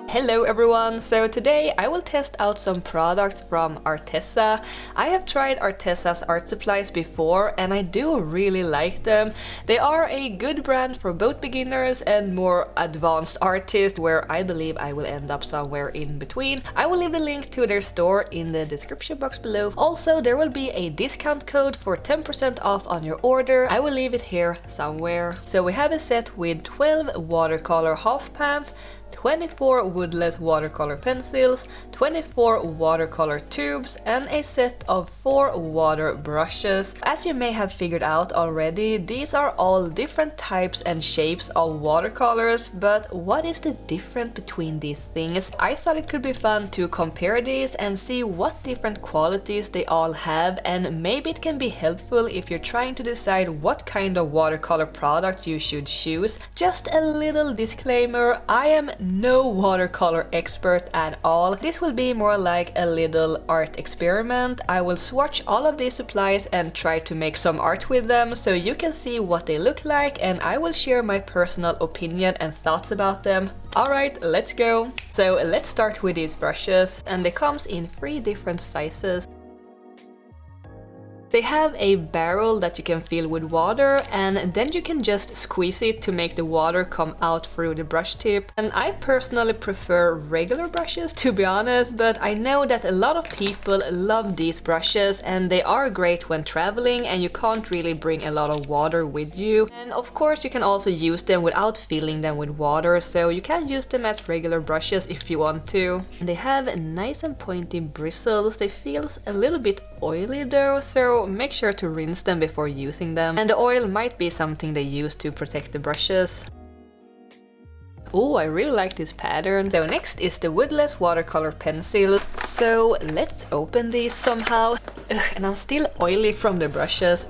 Hello everyone! So today I will test out some products from Arteza. I have tried Arteza's art supplies before and I do really like them. They are a good brand for both beginners and more advanced artists, where I believe I will end up somewhere in between. I will leave the link to their store in the description box below. Also, there will be a discount code for 10% off on your order. I will leave it here somewhere. So we have a set with 12 watercolor half pans, 24 woodless watercolor pencils, 24 watercolor tubes, and a set of 4 water brushes. As you may have figured out already, these are all different types and shapes of watercolors, but what is the difference between these things? I thought it could be fun to compare these and see what different qualities they all have, and maybe it can be helpful if you're trying to decide what kind of watercolor product you should choose. Just a little disclaimer, I am no watercolor expert at all. This will be more like a little art experiment. I will swatch all of these supplies and try to make some art with them so you can see what they look like, and I will share my personal opinion and thoughts about them. Alright, let's go! So let's start with these brushes, and they comes in 3 different sizes. They have a barrel that you can fill with water, and then you can just squeeze it to make the water come out through the brush tip. And I personally prefer regular brushes, to be honest, but I know that a lot of people love these brushes and they are great when traveling and you can't really bring a lot of water with you. And of course you can also use them without filling them with water, so you can use them as regular brushes if you want to. And they have nice and pointy bristles. They feel a little bit oily though, so make sure to rinse them before using them. And the oil might be something they use to protect the brushes. Oh, I really like this pattern. So next is the woodless watercolor pencil. So let's open these somehow. Ugh, and I'm still oily from the brushes.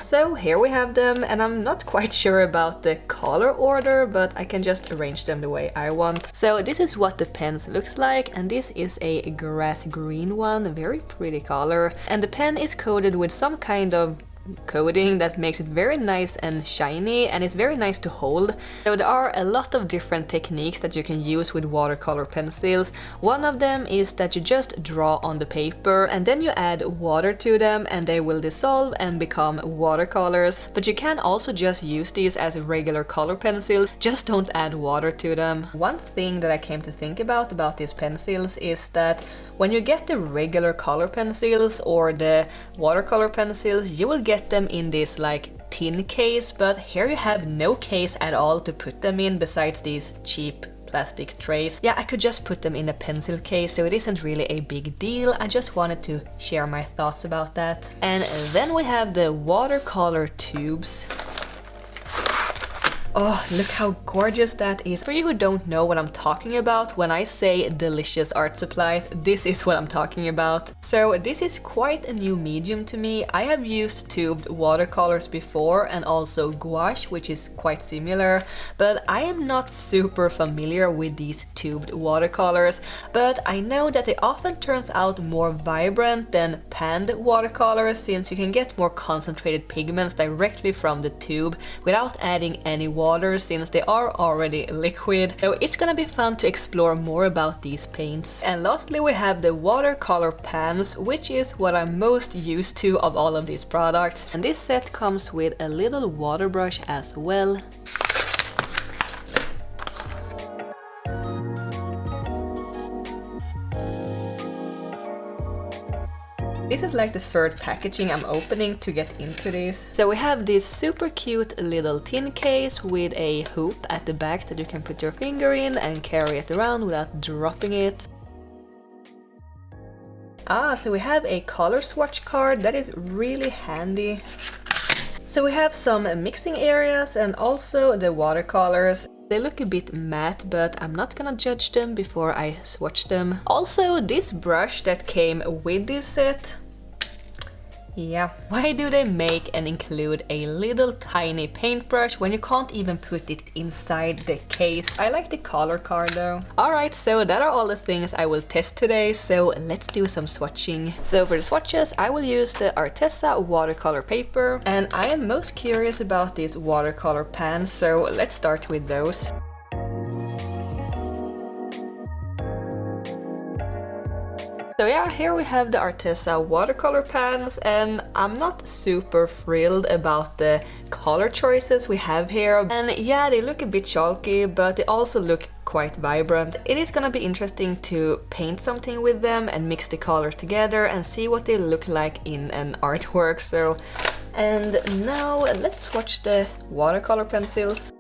So here we have them, and I'm not quite sure about the color order, but I can just arrange them the way I want. So this is what the pens looks like, and this is a grass green one, a very pretty color. And the pen is coated with some kind of coating that makes it very nice and shiny, and it's very nice to hold. So there are a lot of different techniques that you can use with watercolor pencils. One of them is that you just draw on the paper and then you add water to them and they will dissolve and become watercolors. But you can also just use these as regular color pencils, just don't add water to them. One thing that I came to think about these pencils is that when you get the regular color pencils or the watercolor pencils, you will get them in this like tin case, but here you have no case at all to put them in besides these cheap plastic trays. Yeah, I could just put them in a pencil case, so it isn't really a big deal. I just wanted to share my thoughts about that. And then we have the watercolor tubes. Oh, look how gorgeous that is. For you who don't know what I'm talking about when I say delicious art supplies, this is what I'm talking about. So this is quite a new medium to me. I have used tubed watercolors before and also gouache, which is quite similar, but I am not super familiar with these tubed watercolors. But I know that they often turns out more vibrant than panned watercolors, since you can get more concentrated pigments directly from the tube without adding any water, since they are already liquid. So it's gonna be fun to explore more about these paints. And lastly we have the watercolor pans, which is what I'm most used to of all of these products. And this set comes with a little water brush as well. This is like the third packaging I'm opening to get into this. So we have this super cute little tin case with a hoop at the back that you can put your finger in and carry it around without dropping it. So we have a color swatch card that is really handy. So we have some mixing areas and also the watercolors. They look a bit matte, but I'm not gonna judge them before I swatch them. Also, this brush that came with this set, Yeah, why do they make and include a little tiny paintbrush when you can't even put it inside the case? I like the color card though. Alright, so that are all the things I will test today, so let's do some swatching. So for the swatches, I will use the Arteza watercolor paper, and I am most curious about these watercolor pans, so let's start with those. So yeah, here we have the Arteza watercolor pans, and I'm not super thrilled about the color choices we have here. And yeah, they look a bit chalky, but they also look quite vibrant. It is gonna be interesting to paint something with them and mix the colors together and see what they look like in an artwork. So, and now let's swatch the watercolor pencils.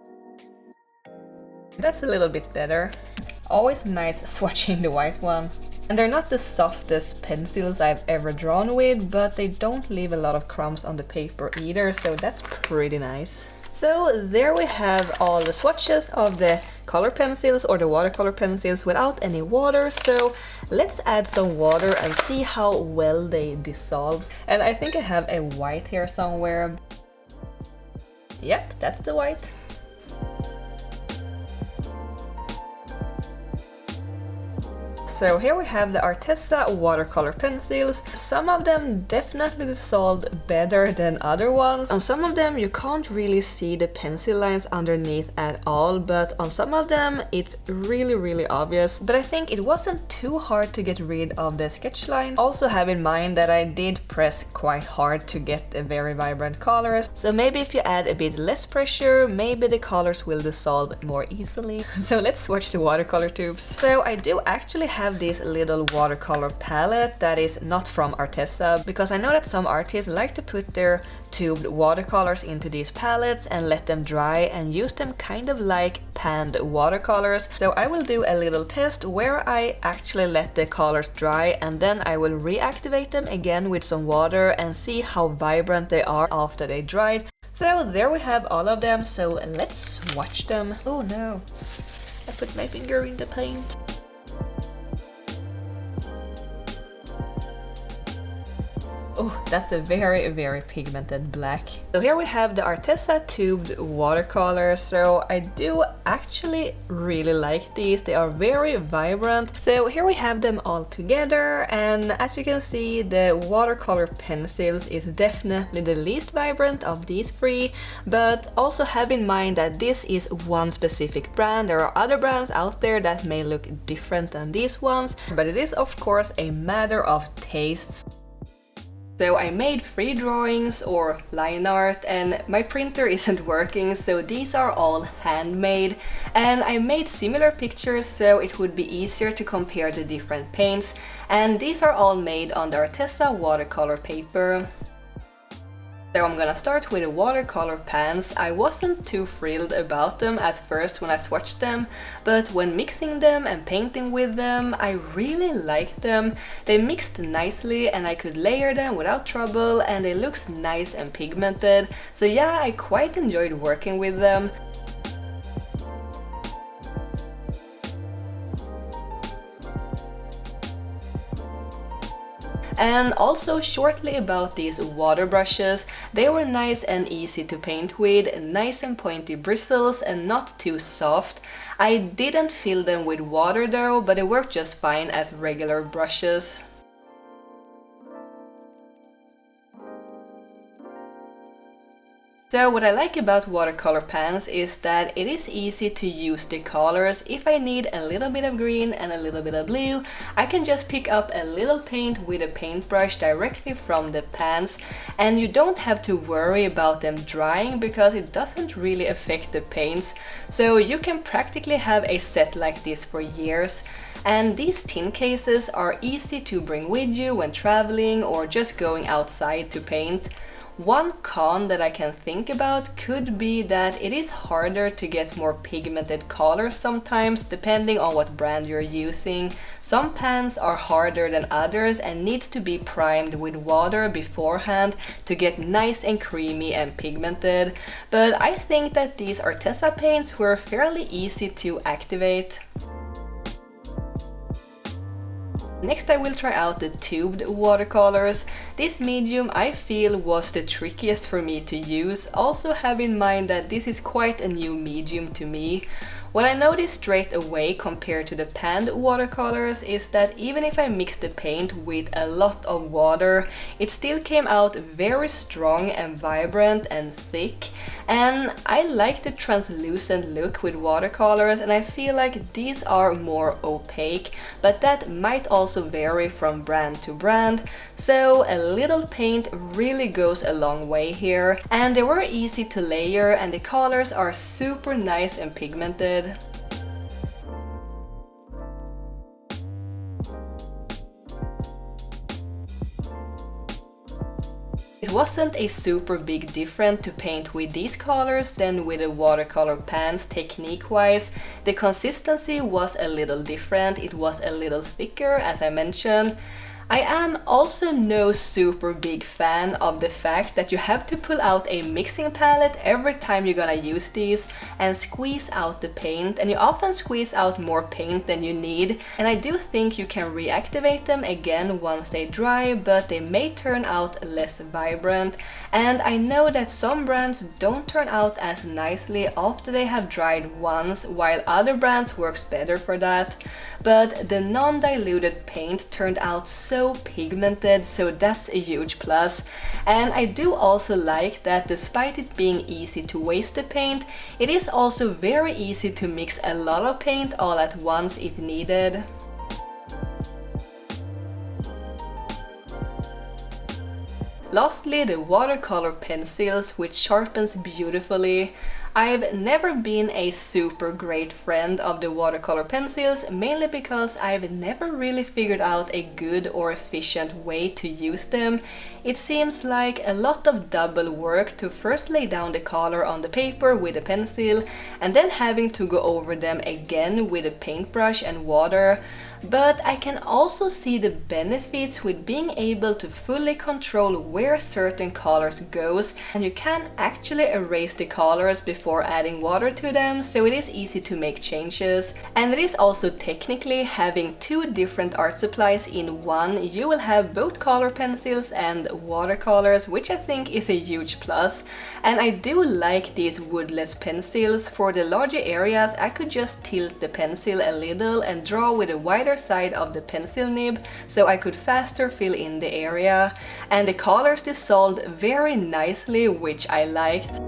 That's a little bit better. Always nice swatching the white one. And they're not the softest pencils I've ever drawn with, but they don't leave a lot of crumbs on the paper either, so that's pretty nice. So there we have all the swatches of the color pencils or the watercolor pencils without any water, so let's add some water and see how well they dissolve. And I think I have a white here somewhere. Yep, that's the white. So here we have the Arteza watercolor pencils. Some of them definitely dissolved better than other ones. On some of them you can't really see the pencil lines underneath at all, but on some of them it's really obvious. But I think it wasn't too hard to get rid of the sketch lines. Also have in mind that I did press quite hard to get the very vibrant colors. So maybe if you add a bit less pressure, maybe the colors will dissolve more easily. So let's swatch the watercolor tubes. So I do actually have this little watercolor palette that is not from Arteza, because I know that some artists like to put their tubed watercolors into these palettes and let them dry and use them kind of like panned watercolors. So I will do a little test where I actually let the colors dry and then I will reactivate them again with some water and see how vibrant they are after they dried. So there we have all of them, so let's swatch them. Oh no, I put my finger in the paint. Oh, that's a very pigmented black. So here we have the Arteza tubed watercolors. So I do actually really like these. They are very vibrant. So here we have them all together, and as you can see, the watercolor pencils is definitely the least vibrant of these three, but also have in mind that this is one specific brand. There are other brands out there that may look different than these ones, but it is of course a matter of tastes. So I made 3 drawings or line art, and my printer isn't working, so these are all handmade. And I made similar pictures so it would be easier to compare the different paints. And these are all made on the Arteza watercolor paper. So I'm gonna start with the watercolor pans. I wasn't too thrilled about them at first when I swatched them, but when mixing them and painting with them, I really liked them. They mixed nicely and I could layer them without trouble, and they looked nice and pigmented. So yeah, I quite enjoyed working with them. And also shortly about these water brushes, they were nice and easy to paint with, nice and pointy bristles and not too soft. I didn't fill them with water though, but they worked just fine as regular brushes. So what I like about watercolor pans is that it is easy to use the colors. If I need a little bit of green and a little bit of blue, I can just pick up a little paint with a paintbrush directly from the pans, and you don't have to worry about them drying because it doesn't really affect the paints. So you can practically have a set like this for years. And these tin cases are easy to bring with you when traveling or just going outside to paint. One con that I can think about could be that it is harder to get more pigmented colors sometimes, depending on what brand you're using. Some pans are harder than others and needs to be primed with water beforehand to get nice and creamy and pigmented. But I think that these Arteza paints were fairly easy to activate. Next I will try out the tubed watercolors. This medium I feel was the trickiest for me to use. Also have in mind that this is quite a new medium to me. What I noticed straight away compared to the panned watercolors is that even if I mixed the paint with a lot of water, it still came out very strong and vibrant and thick. And I like the translucent look with watercolors, and I feel like these are more opaque, but that might also vary from brand to brand. So a little paint really goes a long way here. And they were easy to layer, and the colors are super nice and pigmented. It wasn't a super big difference to paint with these colors than with the watercolor pans technique-wise. The consistency was a little different, it was a little thicker as I mentioned. I am also no super big fan of the fact that you have to pull out a mixing palette every time you're gonna use these and squeeze out the paint, and you often squeeze out more paint than you need, and I do think you can reactivate them again once they dry, but they may turn out less vibrant, and I know that some brands don't turn out as nicely after they have dried once, while other brands works better for that, but the non-diluted paint turned out so pigmented, so that's a huge plus. And I do also like that despite it being easy to waste the paint, it is also very easy to mix a lot of paint all at once if needed. Lastly, the watercolor pencils, which sharpens beautifully. I've never been a super great friend of the watercolor pencils, mainly because I've never really figured out a good or efficient way to use them. It seems like a lot of double work to first lay down the color on the paper with a pencil and then having to go over them again with a paintbrush and water. But I can also see the benefits with being able to fully control where certain colors goes, and you can actually erase the colors before adding water to them, so it is easy to make changes. And it is also technically having two different art supplies in one. You will have both color pencils and watercolors, which I think is a huge plus. And I do like these woodless pencils. For the larger areas I could just tilt the pencil a little and draw with a wider side of the pencil nib, so I could faster fill in the area, and the colors dissolved very nicely, which I liked.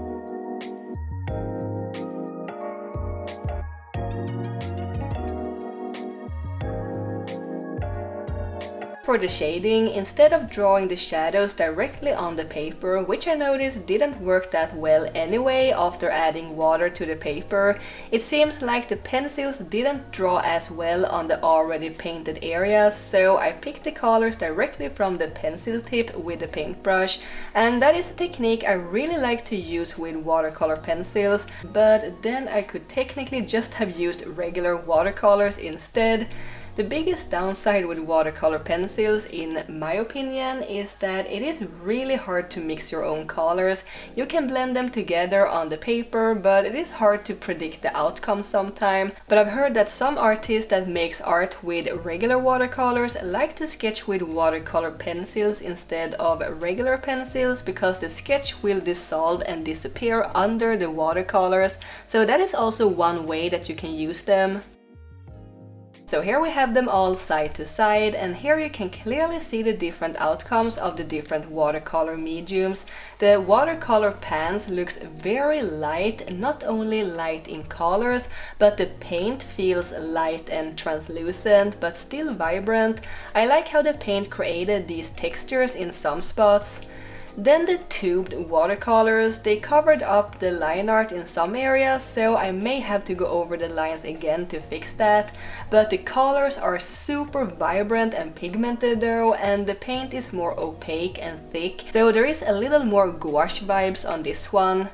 For the shading, instead of drawing the shadows directly on the paper, which I noticed didn't work that well anyway after adding water to the paper, it seems like the pencils didn't draw as well on the already painted areas, so I picked the colors directly from the pencil tip with the paintbrush, and that is a technique I really like to use with watercolor pencils, but then I could technically just have used regular watercolors instead. The biggest downside with watercolor pencils, in my opinion, is that it is really hard to mix your own colors. You can blend them together on the paper, but it is hard to predict the outcome sometimes. But I've heard that some artists that makes art with regular watercolors like to sketch with watercolor pencils instead of regular pencils, because the sketch will dissolve and disappear under the watercolors. So that is also one way that you can use them. So here we have them all side to side, and here you can clearly see the different outcomes of the different watercolor mediums. The watercolor pans looks very light, not only light in colors, but the paint feels light and translucent, but still vibrant. I like how the paint created these textures in some spots. Then the tubed watercolors, they covered up the line art in some areas, so I may have to go over the lines again to fix that. But the colors are super vibrant and pigmented though, and the paint is more opaque and thick, so there is a little more gouache vibes on this one.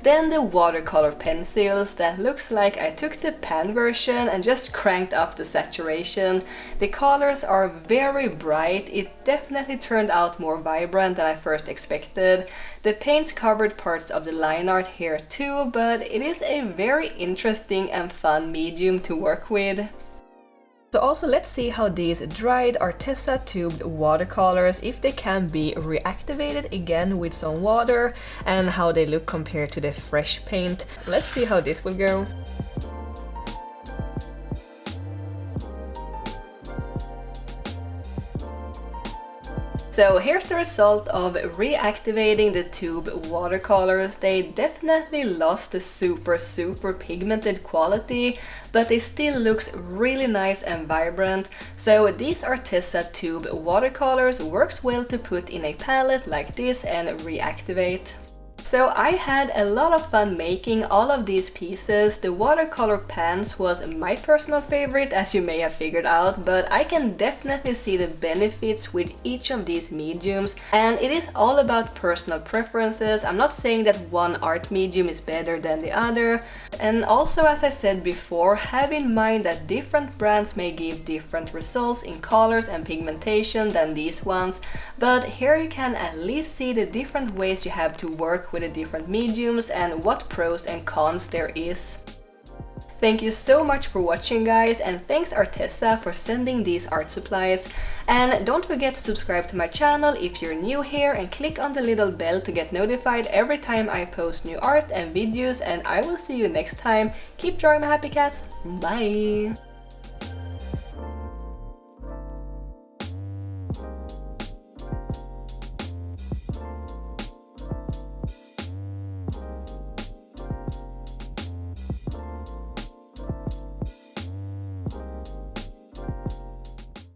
Then the watercolor pencils, that looks like I took the pan version and just cranked up the saturation. The colors are very bright, it definitely turned out more vibrant than I first expected. The paints covered parts of the line art here too, but it is a very interesting and fun medium to work with. So also let's see how these dried Arteza tubed watercolors, if they can be reactivated again with some water, and how they look compared to the fresh paint. Let's see how this will go. So here's the result of reactivating the tube watercolors. They definitely lost the super pigmented quality, but they still looks really nice and vibrant. So these Arteza tube watercolors works well to put in a palette like this and reactivate. So I had a lot of fun making all of these pieces. The watercolor pans was my personal favorite, as you may have figured out, but I can definitely see the benefits with each of these mediums, and it is all about personal preferences. I'm not saying that one art medium is better than the other. And also, as I said before, have in mind that different brands may give different results in colors and pigmentation than these ones, but here you can at least see the different ways you have to work with the different mediums and what pros and cons there is. Thank you so much for watching, guys, and thanks Arteza for sending these art supplies. And don't forget to subscribe to my channel if you're new here, and click on the little bell to get notified every time I post new art and videos, and I will see you next time. Keep drawing, my happy cats. Bye!